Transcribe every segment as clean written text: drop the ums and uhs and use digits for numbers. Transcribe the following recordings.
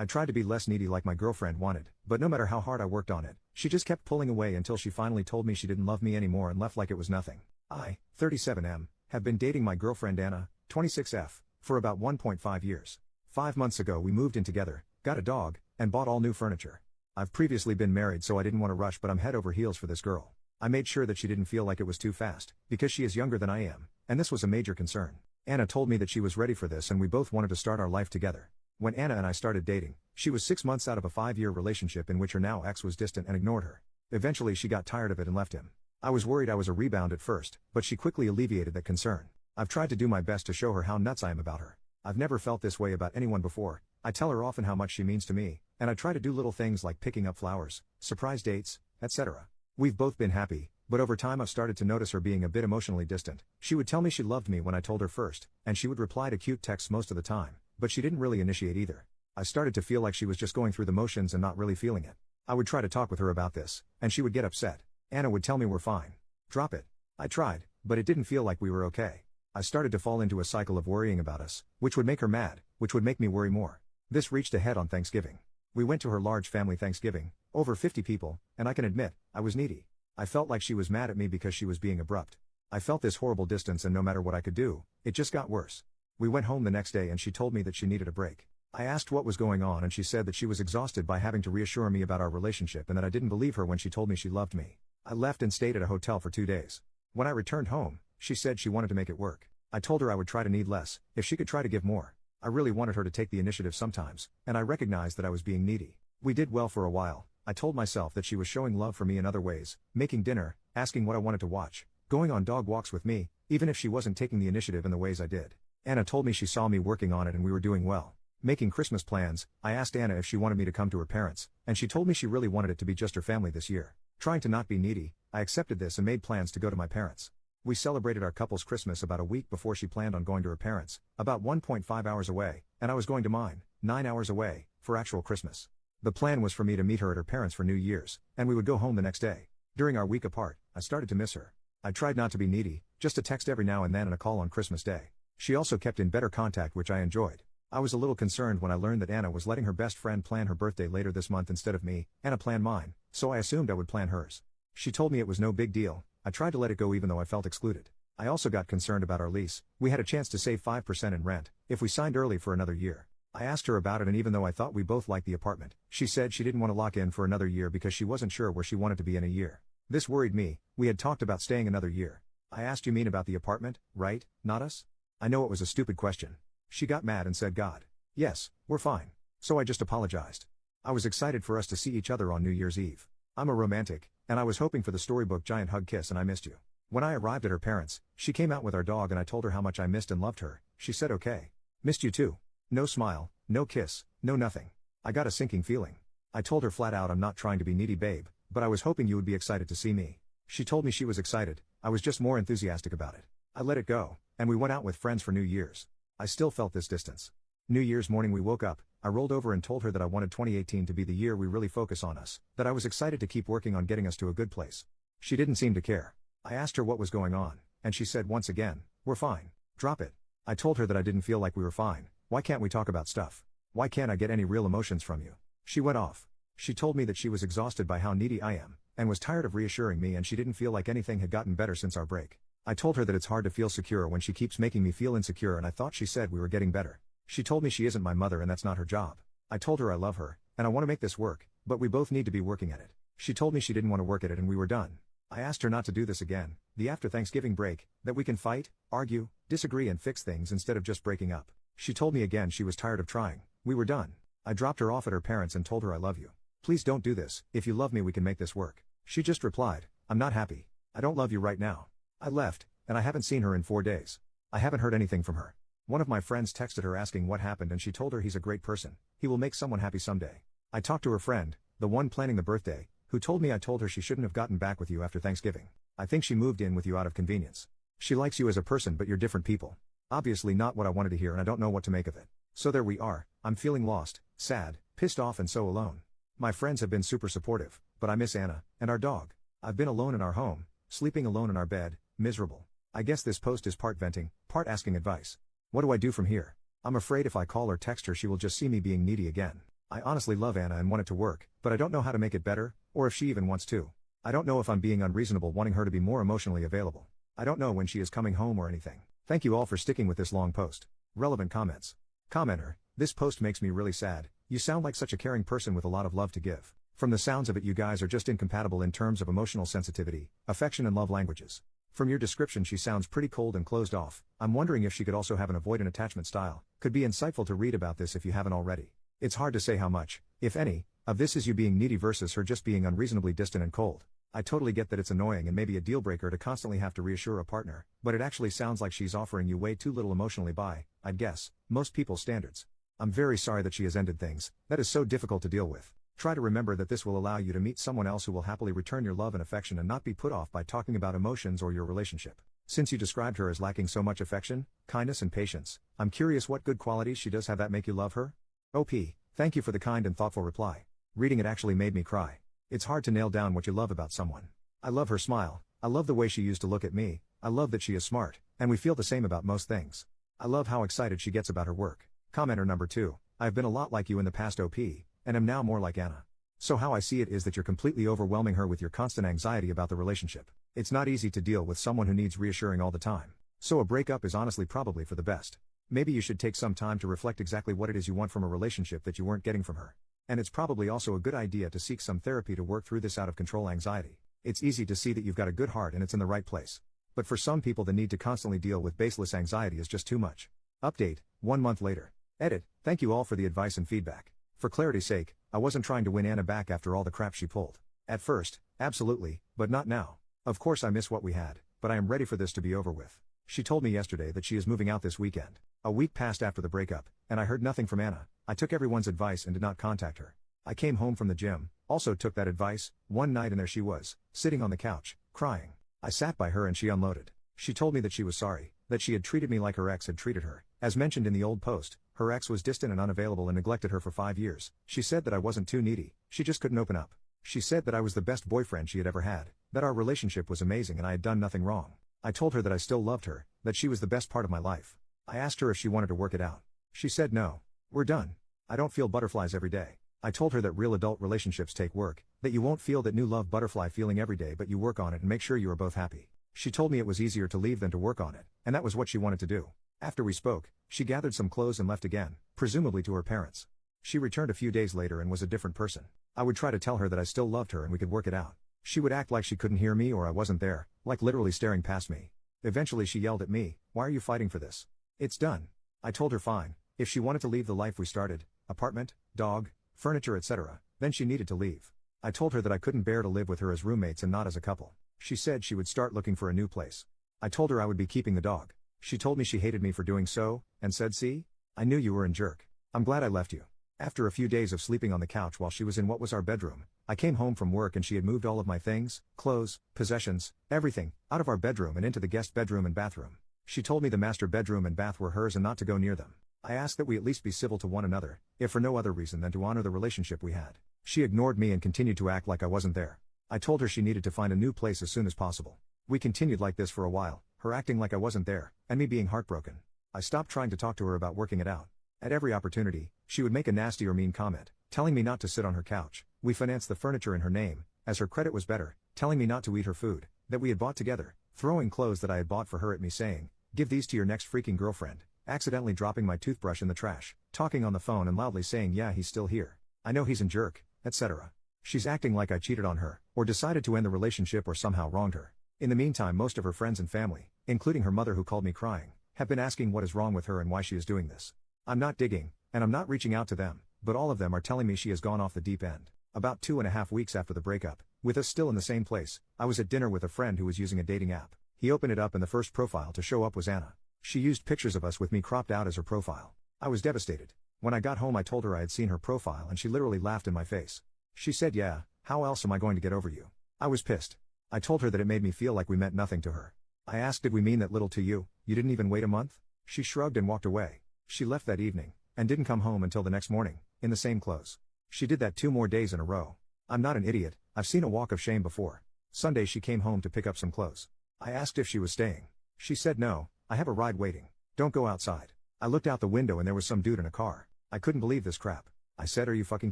I tried to be less needy like my girlfriend wanted, but no matter how hard I worked on it, she just kept pulling away until she finally told me she didn't love me anymore and left like it was nothing. I, 37M, have been dating my girlfriend Anna, 26F, for about 1.5 years. 5 months ago we moved in together, got a dog, and bought all new furniture. I've previously been married so I didn't want to rush, but I'm head over heels for this girl. I made sure that she didn't feel like it was too fast, because she is younger than I am, and this was a major concern. Anna told me that she was ready for this and we both wanted to start our life together. When Anna and I started dating, she was 6 months out of a 5-year relationship in which her now ex was distant and ignored her. Eventually she got tired of it and left him. I was worried I was a rebound at first, but she quickly alleviated that concern. I've tried to do my best to show her how nuts I am about her. I've never felt this way about anyone before. I tell her often how much she means to me, and I try to do little things like picking up flowers, surprise dates, etc. We've both been happy, but over time I've started to notice her being a bit emotionally distant. She would tell me she loved me when I told her first, and she would reply to cute texts most of the time, but she didn't really initiate either. I started to feel like she was just going through the motions and not really feeling it. I would try to talk with her about this, and she would get upset. Anna would tell me we're fine. Drop it. I tried, but it didn't feel like we were okay. I started to fall into a cycle of worrying about us, which would make her mad, which would make me worry more. This reached a head on Thanksgiving. We went to her large family Thanksgiving, over 50 people, and I can admit, I was needy. I felt like she was mad at me because she was being abrupt. I felt this horrible distance, and no matter what I could do, it just got worse. We went home the next day and she told me that she needed a break. I asked what was going on and she said that she was exhausted by having to reassure me about our relationship and that I didn't believe her when she told me she loved me. I left and stayed at a hotel for 2 days. When I returned home, she said she wanted to make it work. I told her I would try to need less, if she could try to give more. I really wanted her to take the initiative sometimes, and I recognized that I was being needy. We did well for a while. I told myself that she was showing love for me in other ways, making dinner, asking what I wanted to watch, going on dog walks with me, even if she wasn't taking the initiative in the ways I did. Anna told me she saw me working on it and we were doing well. Making Christmas plans, I asked Anna if she wanted me to come to her parents, and she told me she really wanted it to be just her family this year. Trying to not be needy, I accepted this and made plans to go to my parents. We celebrated our couple's Christmas about a week before she planned on going to her parents, about 1.5 hours away, and I was going to mine, 9 hours away, for actual Christmas. The plan was for me to meet her at her parents for New Year's, and we would go home the next day. During our week apart, I started to miss her. I tried not to be needy, just a text every now and then and a call on Christmas Day. She also kept in better contact, which I enjoyed. I was a little concerned when I learned that Anna was letting her best friend plan her birthday later this month instead of me. Anna planned mine, so I assumed I would plan hers. She told me it was no big deal. I tried to let it go even though I felt excluded. I also got concerned about our lease. We had a chance to save 5% in rent, if we signed early for another year. I asked her about it, and even though I thought we both liked the apartment, she said she didn't want to lock in for another year because she wasn't sure where she wanted to be in a year. This worried me. We had talked about staying another year. I asked, "You mean about the apartment, right, not us?" I know it was a stupid question. She got mad and said, "God. Yes, we're fine." So I just apologized. I was excited for us to see each other on New Year's Eve. I'm a romantic, and I was hoping for the storybook giant hug kiss, and I missed you. When I arrived at her parents, she came out with our dog and I told her how much I missed and loved her. She said okay. Missed you too. No smile, no kiss, no nothing. I got a sinking feeling. I told her flat out, "I'm not trying to be needy, babe, but I was hoping you would be excited to see me." She told me she was excited. I was just more enthusiastic about it. I let it go, and we went out with friends for New Year's. I still felt this distance. New Year's morning we woke up, I rolled over and told her that I wanted 2018 to be the year we really focus on us, that I was excited to keep working on getting us to a good place. She didn't seem to care. I asked her what was going on, and she said once again, "We're fine. Drop it." I told her that I didn't feel like we were fine. Why can't we talk about stuff? Why can't I get any real emotions from you? She went off. She told me that she was exhausted by how needy I am, and was tired of reassuring me, and she didn't feel like anything had gotten better since our break. I told her that it's hard to feel secure when she keeps making me feel insecure, and I thought she said we were getting better. She told me she isn't my mother and that's not her job. I told her I love her, and I want to make this work, but we both need to be working at it. She told me she didn't want to work at it and we were done. I asked her not to do this again, the after Thanksgiving break, that we can fight, argue, disagree and fix things instead of just breaking up. She told me again she was tired of trying. We were done. I dropped her off at her parents and told her I love you. Please don't do this. If you love me we can make this work. She just replied, "I'm not happy. I don't love you right now." I left, and I haven't seen her in 4 days. I haven't heard anything from her. One of my friends texted her asking what happened and she told her he's a great person. He will make someone happy someday. I talked to her friend, the one planning the birthday, who told me I told her she shouldn't have gotten back with you after Thanksgiving. I think she moved in with you out of convenience. She likes you as a person but you're different people. Obviously not what I wanted to hear and I don't know what to make of it. So there we are. I'm feeling lost, sad, pissed off and so alone. My friends have been super supportive, but I miss Anna, and our dog. I've been alone in our home, sleeping alone in our bed, miserable. I guess this post is part venting, part asking advice. What do I do from here? I'm afraid if I call or text her she will just see me being needy again. I honestly love Anna and want it to work, but I don't know how to make it better, or if she even wants to. I don't know if I'm being unreasonable wanting her to be more emotionally available. I don't know when she is coming home or anything. Thank you all for sticking with this long post. Relevant comments. Commenter, this post makes me really sad. You sound like such a caring person with a lot of love to give. From the sounds of it, you guys are just incompatible in terms of emotional sensitivity, affection and love languages. From your description, she sounds pretty cold and closed off. I'm wondering if she could also have an avoidant attachment style. Could be insightful to read about this if you haven't already. It's hard to say how much, if any, of this is you being needy versus her just being unreasonably distant and cold. I totally get that it's annoying and maybe a deal breaker to constantly have to reassure a partner, but it actually sounds like she's offering you way too little emotionally by, I'd guess, most people's standards. I'm very sorry that she has ended things. That is so difficult to deal with. Try to remember that this will allow you to meet someone else who will happily return your love and affection and not be put off by talking about emotions or your relationship. Since you described her as lacking so much affection, kindness and patience, I'm curious what good qualities she does have that make you love her? OP, thank you for the kind and thoughtful reply. Reading it actually made me cry. It's hard to nail down what you love about someone. I love her smile, I love the way she used to look at me, I love that she is smart, and we feel the same about most things. I love how excited she gets about her work. Commenter number 2, I've been a lot like you in the past OP, and am now more like Anna. So how I see it is that you're completely overwhelming her with your constant anxiety about the relationship. It's not easy to deal with someone who needs reassuring all the time. So a breakup is honestly probably for the best. Maybe you should take some time to reflect exactly what it is you want from a relationship that you weren't getting from her. And it's probably also a good idea to seek some therapy to work through this out of control anxiety. It's easy to see that you've got a good heart and it's in the right place. But for some people, the need to constantly deal with baseless anxiety is just too much. Update, 1 month later. Edit, thank you all for the advice and feedback. For clarity's sake, I wasn't trying to win Anna back after all the crap she pulled. At first, absolutely, but not now. Of course I miss what we had, but I am ready for this to be over with. She told me yesterday that she is moving out this weekend. A week passed after the breakup, and I heard nothing from Anna. I took everyone's advice and did not contact her. I came home from the gym, also took that advice, one night, and there she was, sitting on the couch, crying. I sat by her and she unloaded. She told me that she was sorry, that she had treated me like her ex had treated her. As mentioned in the old post, her ex was distant and unavailable and neglected her for 5 years. She said that I wasn't too needy, she just couldn't open up. She said that I was the best boyfriend she had ever had, that our relationship was amazing and I had done nothing wrong. I told her that I still loved her, that she was the best part of my life. I asked her if she wanted to work it out. She said no. We're done. I don't feel butterflies every day. I told her that real adult relationships take work, that you won't feel that new love butterfly feeling every day, but you work on it and make sure you are both happy. She told me it was easier to leave than to work on it, and that was what she wanted to do. After we spoke, she gathered some clothes and left again, presumably to her parents. She returned a few days later and was a different person. I would try to tell her that I still loved her and we could work it out. She would act like she couldn't hear me or I wasn't there, like literally staring past me. Eventually she yelled at me, "Why are you fighting for this? It's done." I told her fine, if she wanted to leave the life we started, apartment, dog, furniture, etc., then she needed to leave. I told her that I couldn't bear to live with her as roommates and not as a couple. She said she would start looking for a new place. I told her I would be keeping the dog. She told me she hated me for doing so, and said, "See? I knew you were a jerk. I'm glad I left you." After a few days of sleeping on the couch while she was in what was our bedroom, I came home from work and she had moved all of my things, clothes, possessions, everything, out of our bedroom and into the guest bedroom and bathroom. She told me the master bedroom and bath were hers and not to go near them. I asked that we at least be civil to one another, if for no other reason than to honor the relationship we had. She ignored me and continued to act like I wasn't there. I told her she needed to find a new place as soon as possible. We continued like this for a while, her acting like I wasn't there, and me being heartbroken. I stopped trying to talk to her about working it out. At every opportunity, she would make a nasty or mean comment, telling me not to sit on her couch. We financed the furniture in her name, as her credit was better, telling me not to eat her food, that we had bought together, throwing clothes that I had bought for her at me saying, "Give these to your next freaking girlfriend," accidentally dropping my toothbrush in the trash, talking on the phone and loudly saying, "Yeah, he's still here. I know he's a jerk," etc. She's acting like I cheated on her, or decided to end the relationship or somehow wronged her. In the meantime, most of her friends and family, including her mother who called me crying, have been asking what is wrong with her and why she is doing this. I'm not digging, and I'm not reaching out to them, but all of them are telling me she has gone off the deep end. About 2.5 weeks after the breakup, with us still in the same place, I was at dinner with a friend who was using a dating app. He opened it up and the first profile to show up was Anna. She used pictures of us with me cropped out as her profile. I was devastated. When I got home I told her I had seen her profile and she literally laughed in my face. She said, "Yeah, how else am I going to get over you?" I was pissed. I told her that it made me feel like we meant nothing to her. I asked, "Did we mean that little to you? You didn't even wait a month?" She shrugged and walked away. She left that evening, and didn't come home until the next morning, in the same clothes. She did that 2 more days in a row. I'm not an idiot, I've seen a walk of shame before. Sunday she came home to pick up some clothes. I asked if she was staying. She said no, I have a ride waiting. Don't go outside. I looked out the window and there was some dude in a car. I couldn't believe this crap. I said, are you fucking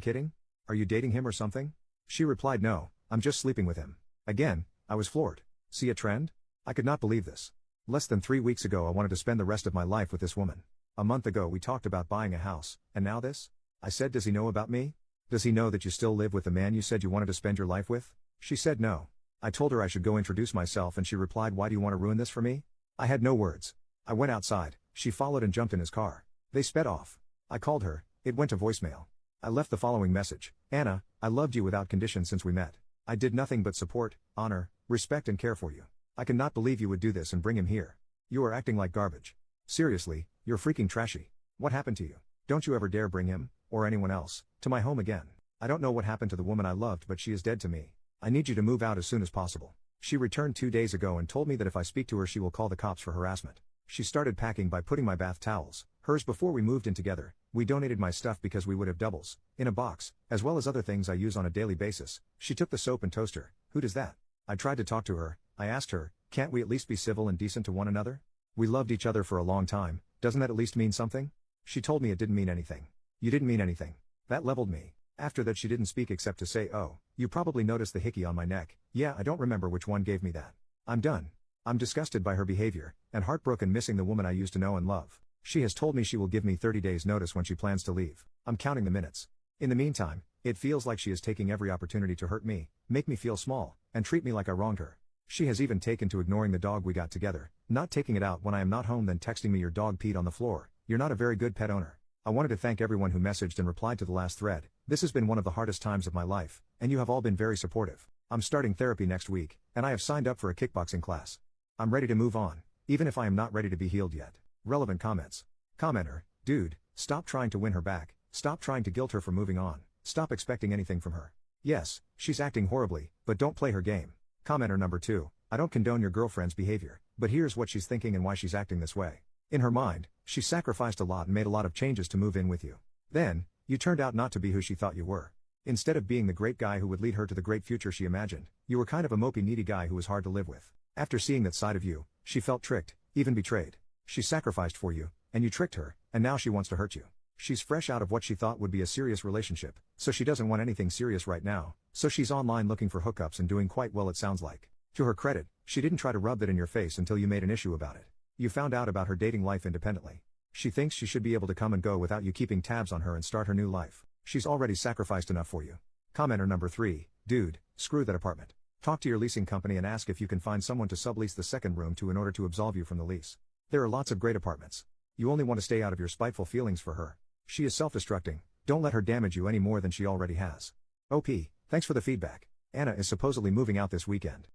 kidding? Are you dating him or something? She replied, no, I'm just sleeping with him. Again, I was floored. See a trend? I could not believe this. Less than 3 weeks ago I wanted to spend the rest of my life with this woman. A month ago we talked about buying a house, and now this? I said, does he know about me? Does he know that you still live with the man you said you wanted to spend your life with? She said no. I told her I should go introduce myself and she replied, why do you want to ruin this for me? I had no words. I went outside, she followed and jumped in his car. They sped off. I called her, it went to voicemail. I left the following message: Anna, I loved you without condition since we met. I did nothing but support, honor, respect and care for you. I cannot believe you would do this and bring him here. You are acting like garbage. Seriously, you're freaking trashy. What happened to you? Don't you ever dare bring him, or anyone else, to my home again. I don't know what happened to the woman I loved, but she is dead to me. I need you to move out as soon as possible. She returned 2 days ago and told me that if I speak to her she will call the cops for harassment. She started packing by putting my bath towels, hers before we moved in together. We donated my stuff because we would have doubles, in a box, as well as other things I use on a daily basis. She took the soap and toaster. Who does that? I tried to talk to her. I asked her, can't we at least be civil and decent to one another? We loved each other for a long time, doesn't that at least mean something? She told me it didn't mean anything. You didn't mean anything. That leveled me. After that she didn't speak except to say, oh, you probably noticed the hickey on my neck. Yeah, I don't remember which one gave me that. I'm done. I'm disgusted by her behavior, and heartbroken missing the woman I used to know and love. She has told me she will give me 30 days notice when she plans to leave. I'm counting the minutes. In the meantime, it feels like she is taking every opportunity to hurt me, make me feel small, and treat me like I wronged her. She has even taken to ignoring the dog we got together, not taking it out when I am not home, then texting me your dog peed on the floor. You're not a very good pet owner. I wanted to thank everyone who messaged and replied to the last thread. This has been one of the hardest times of my life, and you have all been very supportive. I'm starting therapy next week, and I have signed up for a kickboxing class. I'm ready to move on, even if I am not ready to be healed yet. Relevant comments. Commenter, dude, stop trying to win her back, stop trying to guilt her for moving on, stop expecting anything from her. Yes, she's acting horribly, but don't play her game. Commenter number 2, I don't condone your girlfriend's behavior, but here's what she's thinking and why she's acting this way. In her mind, she sacrificed a lot and made a lot of changes to move in with you. Then, you turned out not to be who she thought you were. Instead of being the great guy who would lead her to the great future she imagined, you were kind of a mopey needy guy who was hard to live with. After seeing that side of you, she felt tricked, even betrayed. She sacrificed for you, and you tricked her, and now she wants to hurt you. She's fresh out of what she thought would be a serious relationship, so she doesn't want anything serious right now, so she's online looking for hookups and doing quite well, it sounds like. To her credit, she didn't try to rub that in your face until you made an issue about it. You found out about her dating life independently. She thinks she should be able to come and go without you keeping tabs on her and start her new life. She's already sacrificed enough for you. Commenter number 3, dude, screw that apartment. Talk to your leasing company and ask if you can find someone to sublease the second room to in order to absolve you from the lease. There are lots of great apartments. You only want to stay out of your spiteful feelings for her. She is self-destructing. Don't let her damage you any more than she already has. OP, thanks for the feedback. Anna is supposedly moving out this weekend.